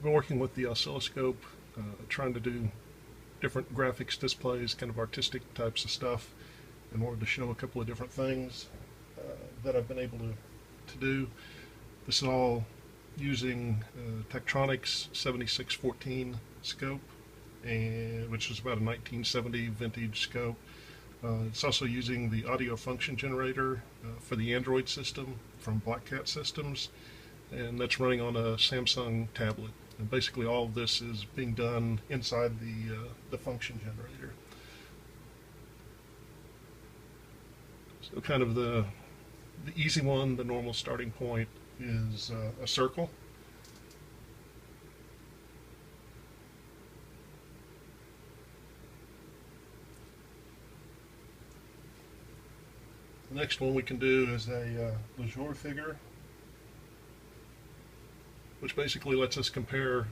been working with the oscilloscope, trying to do different graphics displays, kind of artistic types of stuff, and wanted to show a couple of different things that I've been able to do. This is all using Tektronix 7614 scope, which is about a 1970 vintage scope. It's also using the audio function generator for the Android system from Black Cat Systems, and that's running on a Samsung tablet. And basically all of this is being done inside the function generator. So kind of the easy one, the normal starting point, is a circle. The next one we can do is a Lejour figure, which basically lets us compare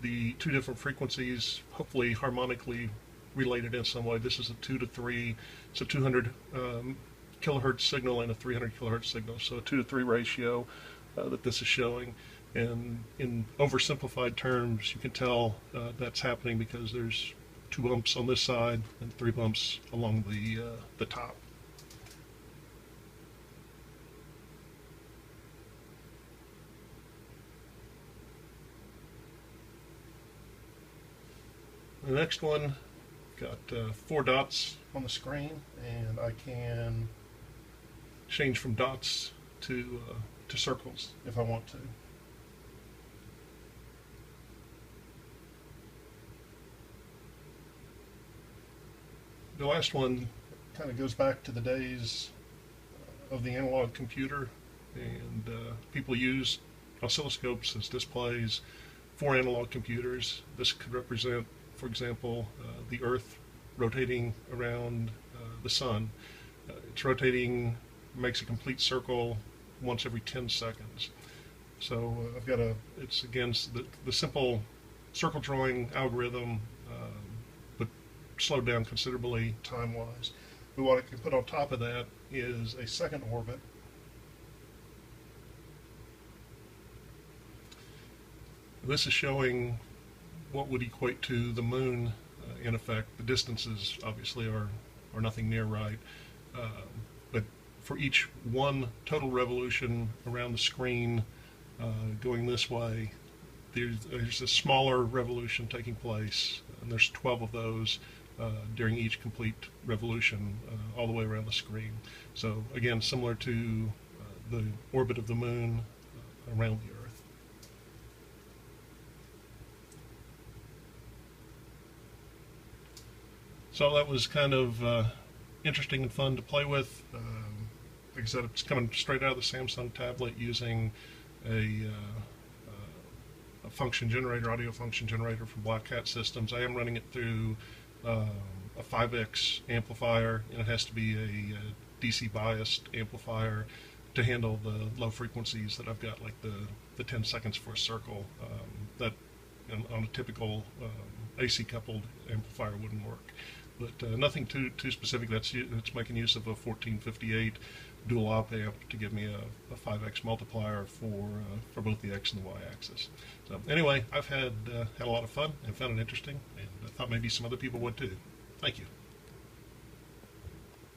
the two different frequencies, hopefully harmonically related in some way. This is a 2 to 3, it's a 200 kilohertz signal and a 300 kilohertz signal, so a 2 to 3 ratio that this is showing. And in oversimplified terms, you can tell that's happening because there's 2 bumps on this side and 3 bumps along the top. The next one, got 4 dots on the screen, and I can change from dots to circles if I want to. The last one kind of goes back to the days of the analog computer, and people use oscilloscopes as displays for analog computers. This could represent, for example, the Earth rotating around the Sun. It's rotating, makes a complete circle once every 10 seconds. So I've got it's again the simple circle drawing algorithm, but slowed down considerably time-wise. But what I can put on top of that is a second orbit. This is showing what would equate to the moon in effect. The distances obviously are nothing near right, but for each one total revolution around the screen going this way, there's a smaller revolution taking place, and there's 12 of those during each complete revolution all the way around the screen. So again, similar to the orbit of the moon around the Earth. So that was kind of interesting and fun to play with. Like I said, it's coming straight out of the Samsung tablet using a function generator, audio function generator from Black Cat Systems. I am running it through a 5X amplifier, and it has to be a DC biased amplifier to handle the low frequencies that I've got, like the 10 seconds for a circle. That on a typical AC coupled amplifier wouldn't work. But nothing too specific. It's making use of a 1458 dual op amp to give me a 5x multiplier for both the X and the Y axis. So anyway, I've had a lot of fun and found it interesting, and I thought maybe some other people would too. Thank you.